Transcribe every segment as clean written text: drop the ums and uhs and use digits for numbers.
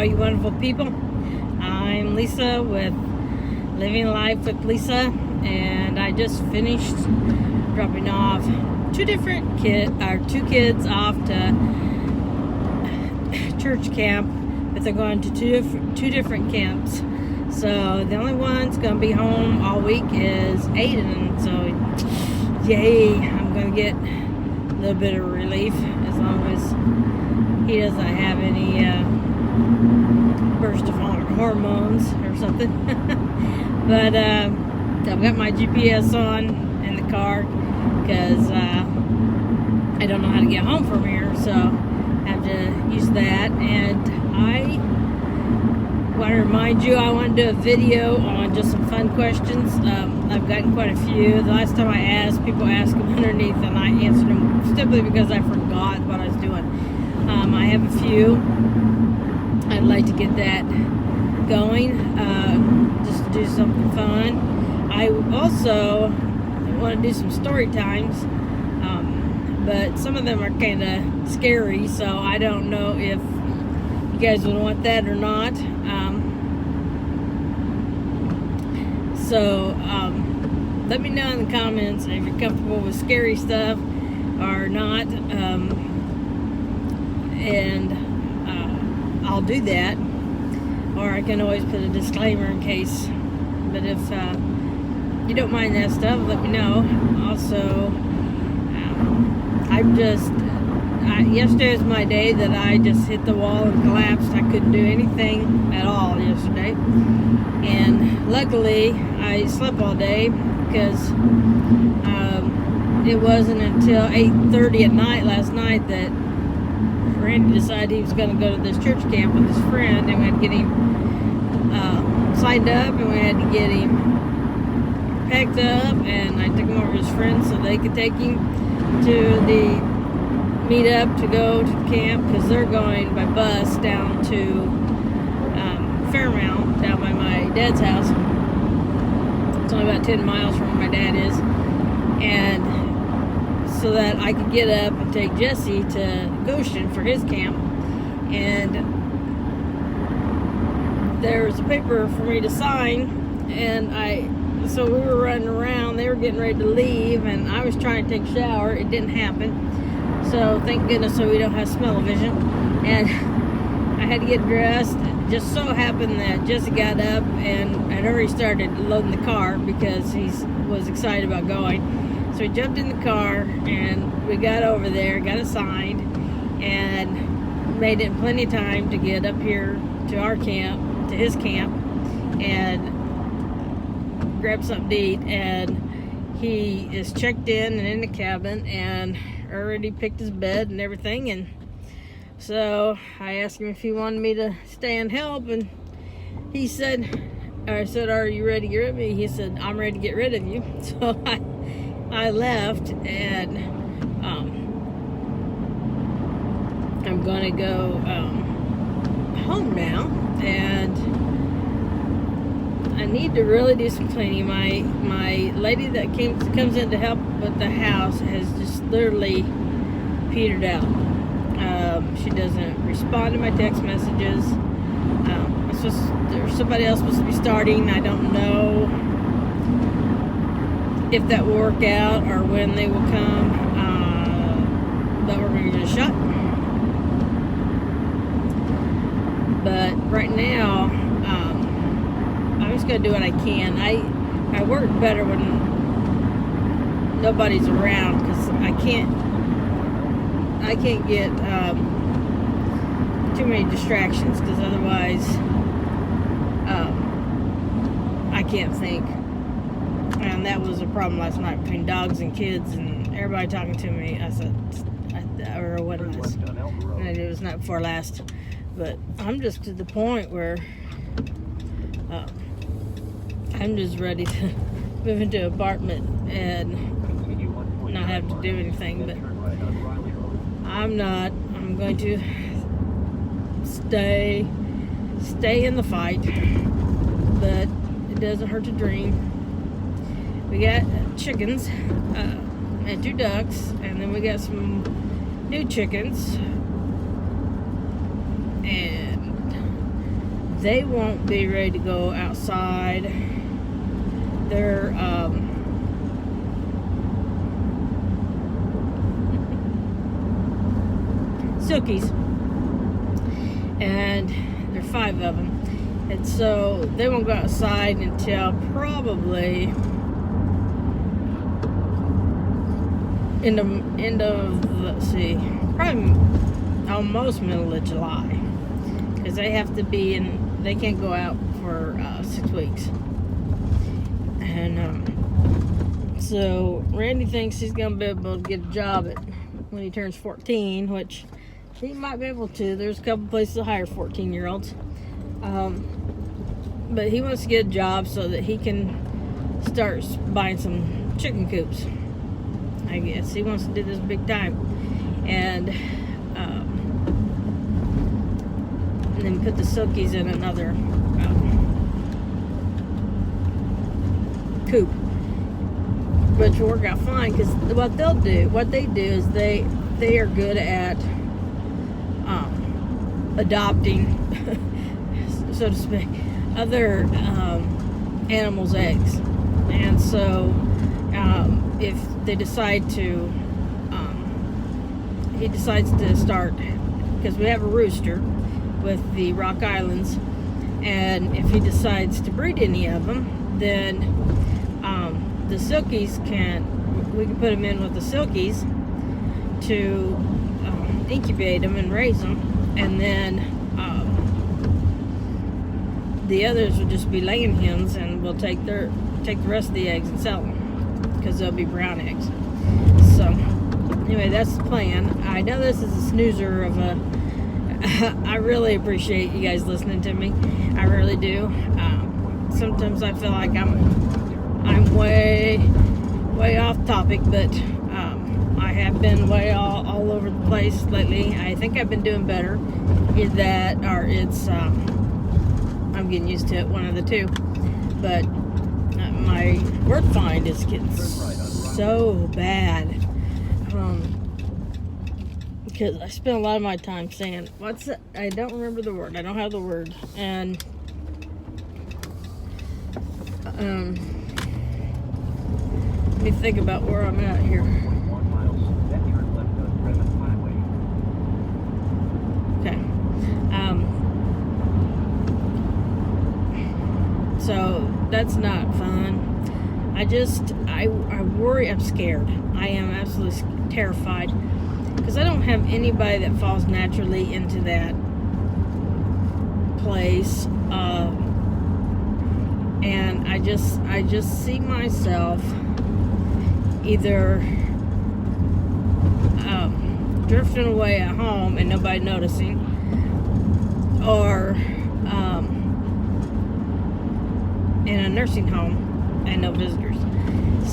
all you wonderful people. I'm Lisa with Living Life with Lisa, and I just finished dropping off two kids off to church camp, but they're going to two different camps. So the only one's going to be home all week is Aiden. So yay, I'm going to get a little bit of relief as long as he doesn't have any burst of hormones or something. But I've got my GPS on in the car because I don't know how to get home from here, so I have to use that. And I want to remind you, I want to do a video on just some fun questions. I've gotten quite a few. The last time I asked, people asked them underneath, and I answered them simply because I forgot what I was doing. I have a few. I'd like to get that going, just to do something fun. I also want to do some story times, but some of them are kind of scary, so I don't know if you guys would want that or not. So let me know in the comments if you're comfortable with scary stuff or not, and I'll do that, or I can always put a disclaimer in case. But if you don't mind that stuff, let me know. Also, yesterday was my day that I just hit the wall and collapsed. I couldn't do anything at all yesterday, and luckily I slept all day because it wasn't until 8:30 at night last night that Randy decided he was going to go to this church camp with his friend, and we had to get him signed up, and we had to get him packed up, and I took him over to his friends so they could take him to the meet up to go to camp, because they're going by bus down to Fairmount, down by my dad's house. It's only about 10 miles from where my dad is, and so that I could get up and take Jesse to Goshen for his camp. And there was a paper for me to sign, and so we were running around, they were getting ready to leave, and I was trying to take a shower. It didn't happen, so thank goodness so we don't have smell-o-vision. And I had to get dressed. It just so happened that Jesse got up and had already started loading the car because he was excited about going. So we jumped in the car, and we got over there, got it signed, and made it in plenty of time to get up here to our camp, to his camp, and grab something to eat. And he is checked in and in the cabin and already picked his bed and everything. And so I asked him if he wanted me to stay and help, and he said, I said, "Are you ready to get rid of me?" He said, "I'm ready to get rid of you." So I left, and I'm gonna go home now, and I need to really do some cleaning. My lady that comes in to help with the house has just literally petered out. She doesn't respond to my text messages. There's somebody else supposed to be starting. I don't know if that will work out or when they will come, but we're going to get a shot. But right now, I'm just going to do what I can. I work better when nobody's around, because I can't get too many distractions, because otherwise I can't think. And that was a problem last night between dogs and kids and everybody talking to me. I said, or what it was. And it was not before last. But I'm just to the point where I'm just ready to move into an apartment and not have to do anything. But I'm not. I'm going to stay in the fight. But it doesn't hurt to dream. We got chickens and 2 ducks, and then we got some new chickens, and they won't be ready to go outside. They're silkies, and there are 5 of them, and so they won't go outside until probably end of let's see, probably almost middle of July, because they have to be in. They can't go out for 6 weeks, and so Randy thinks he's gonna be able to get a job when he turns 14, which he might be able to. There's a couple places that hire 14-year-olds. But he wants to get a job so that he can start buying some chicken coops. I guess he wants to do this big time. And then put the silkies in another coop, which will work out fine, because what they do is they are good at adopting, so to speak, other animals' eggs. And so if they decide to, he decides to start, because we have a rooster with the Rock Islands, and if he decides to breed any of them, then the silkies we can put them in with the silkies to incubate them and raise them, and then the others will just be laying hens, and we'll take the rest of the eggs and sell them, because they'll be brown eggs. So anyway, that's the plan. I know this is a snoozer of a I really appreciate you guys listening to me. I really do. Sometimes I feel like I'm way off topic, but I have been way all over the place lately. I think I've been doing better. Either that, or it's I'm getting used to it, one of the two. But my word find is getting so bad. Because I spend a lot of my time saying, I don't remember the word. I don't have the word. And let me think about where I'm at here. Okay. So that's not fun. I worry. I'm scared. I am absolutely terrified, because I don't have anybody that falls naturally into that place, and I just see myself either drifting away at home and nobody noticing, or in a nursing home and no visitors.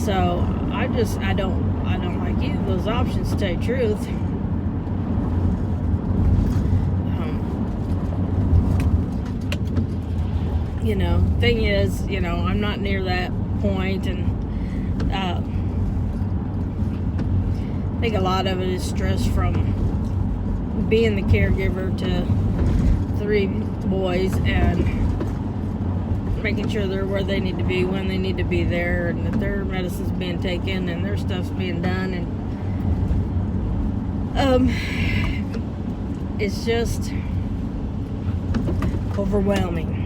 So I don't like either of those options, to tell you the truth. Thing is, I'm not near that point, and I think a lot of it is stress from being the caregiver to 3 boys, and making sure they're where they need to be when they need to be there, and that their medicine's being taken and their stuff's being done, and it's just overwhelming.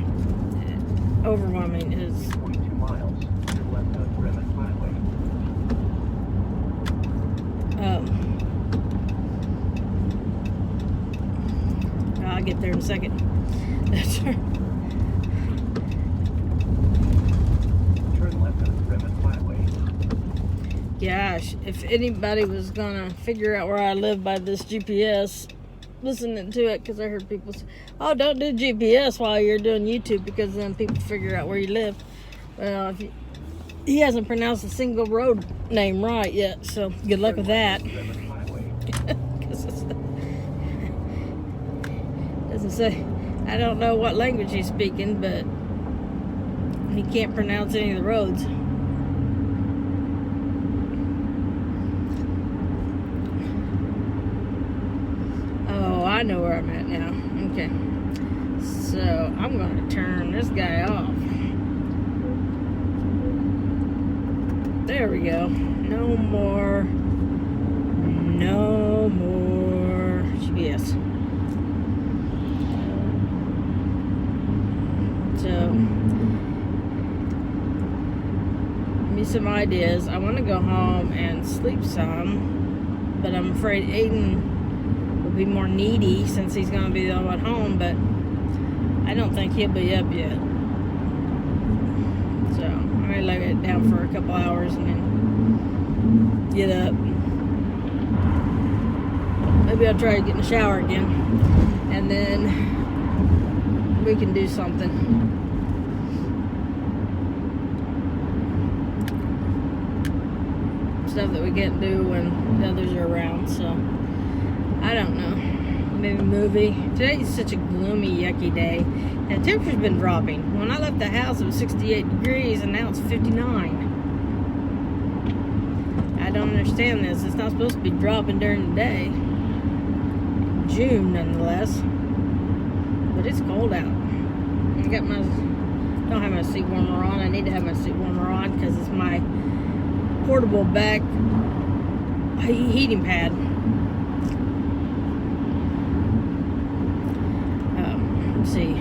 Overwhelming is 22 miles. Left on Grimmett Highway. I'll get there in a second. That's right. Turn left on Grimmett Highway. Gosh, if anybody was gonna figure out where I live by this GPS, listening to it, because I heard people say, "Oh, don't do GPS while you're doing YouTube, because then people figure out where you live." Well, he hasn't pronounced a single road name right yet, so good luck with that. Doesn't say. I don't know what language he's speaking, but he can't pronounce any of the roads. I know where I'm at now. Okay. So I'm going to turn this guy off. There we go. No more GPS. So, give me some ideas. I want to go home and sleep some, but I'm afraid Aiden will be more needy since he's going to be the only one home, but I don't think he'll be up yet. So, I'm going to lay it down for a couple hours and then get up. Maybe I'll try to get in the shower again, and then we can do something. Stuff that we can't do when the others are around, so I don't know. Maybe a movie. Today's such a gloomy, yucky day. And the temperature's been dropping. When I left the house, it was 68 degrees, and now it's 59. I don't understand this. It's not supposed to be dropping during the day. June, nonetheless. But it's cold out. I got my, don't have my seat warmer on. I need to have my seat warmer on because it's my portable back heating pad. Let's see.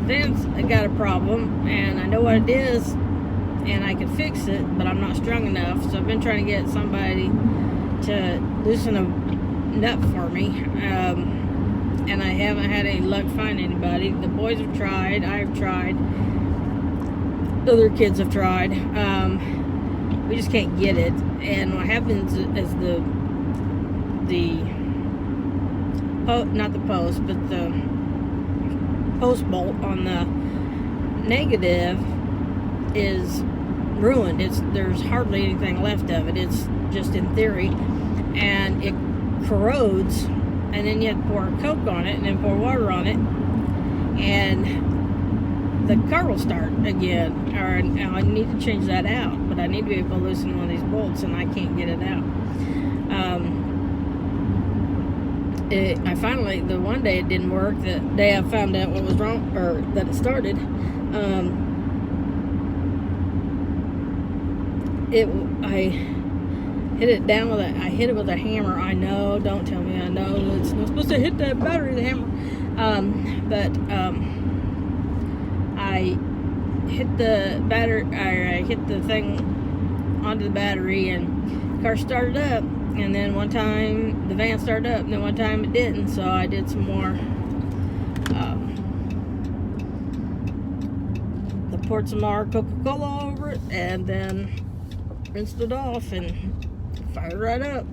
Vince, I got a problem, and I know what it is, and I can fix it, but I'm not strong enough. So I've been trying to get somebody to loosen a nut for me, and I haven't had any luck finding anybody. The boys have tried. I've tried. Other kids have tried. We just can't get it. And what happens is not the post, but the post bolt on the negative is ruined. There's hardly anything left of it. It's just in theory, and it corrodes, and then you have to pour Coke on it and then pour water on it, and the car will start again. Or I need to change that out, but I need to be able to loosen one of these bolts, and I can't get it out. I finally, the one day it didn't work, the day I found out what was wrong, or that it started, I hit it down with I hit it with a hammer. I know, don't tell me I know, it's not supposed to hit that battery with a hammer. I hit the battery, I hit the thing onto the battery, and the car started up. And then one time the van started up, and then one time it didn't. So I did some more. I poured some more Coca-Cola over it, and then rinsed it off and fired it right up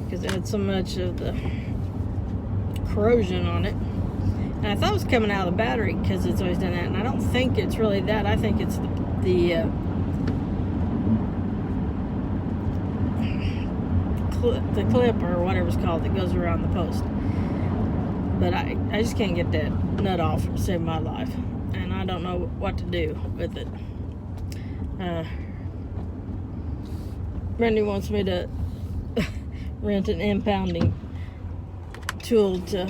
because it had so much of the corrosion on it. And I thought it was coming out of the battery because it's always done that. And I don't think it's really that. I think it's the clip or whatever it's called that goes around the post. But I just can't get that nut off to save my life, and I don't know what to do with it. Randy wants me to rent an impounding tool to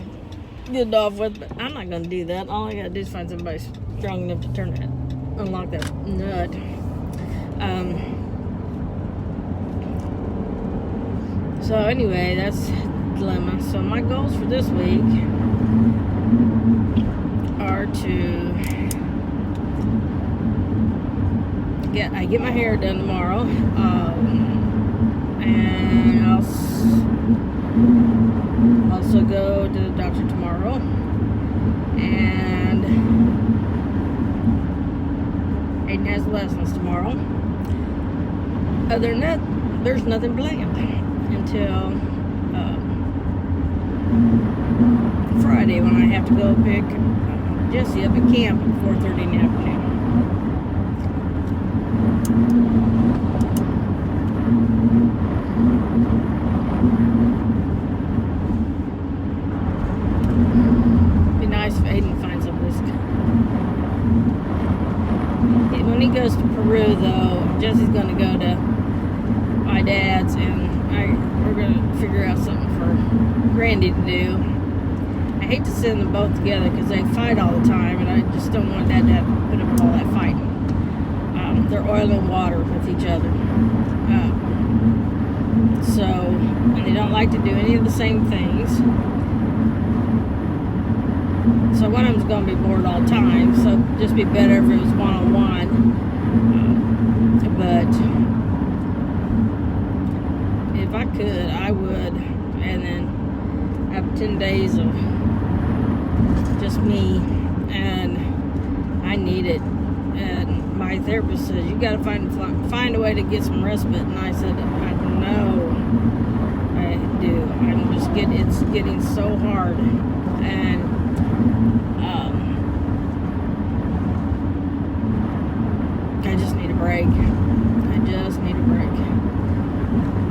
get it off with, but I'm not going to do that. All I got to do is find somebody strong enough to unlock that nut. So anyway, that's the dilemma. So my goals for this week are to get my hair done tomorrow, and I'll also go to the doctor tomorrow, and Aiden has lessons tomorrow. Other than that, there's nothing planned until Friday, when I have to go pick Jesse up at camp at 4:30 in the afternoon. Be nice if Aiden finds some of this. When he goes to Peru, though, Jesse's going to go to my dad's, and we're going to figure out something for Randy to do. I hate to send them both together because they fight all the time, and I just don't want that to have to put up with all that fighting. They're oil and water with each other. And they don't like to do any of the same things. So one of them's going to be bored all the time, so it'd just be better if it was one-on-one. But if I could, I would. And then have 10 days of just me, and I need it. And my therapist says, you got to find a way to get some respite. And I said, I know I do. It's getting so hard. And I just need a break. I just need a break.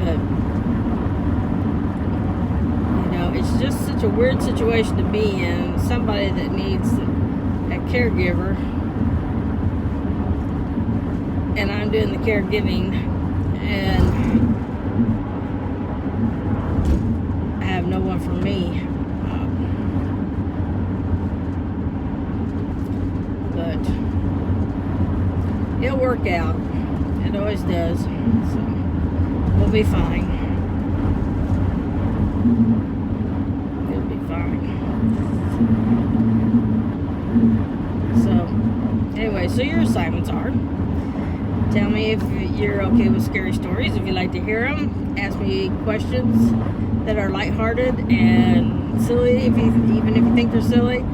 But it's just such a weird situation to be in. Somebody that needs a caregiver, and I'm doing the caregiving, and I have no one for me. But it'll work out. It always does. So we'll be fine. So, anyway, so your assignments are: tell me if you're okay with scary stories, if you like to hear them. Ask me questions that are lighthearted and silly, even if you think they're silly.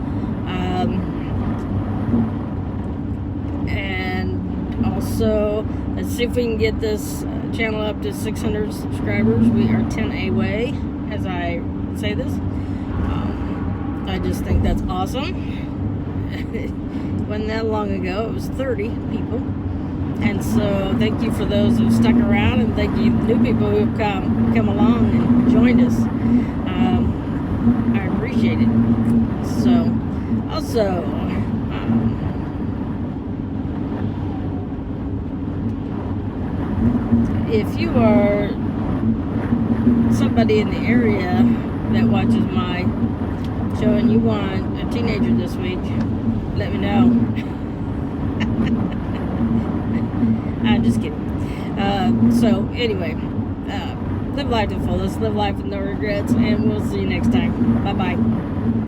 And also, let's see if we can get this channel up to 600 subscribers. We are 10 away, as I say this. I just think that's awesome. It wasn't that long ago. It was 30 people. And so thank you for those who've stuck around, and thank you new people who've come along and joined us. I appreciate it. So, also, if you are somebody in the area that watches my show and you want a teenager this week, let me know. I'm just kidding. So anyway, live life to the fullest, live life with no regrets, and we'll see you next time. Bye bye.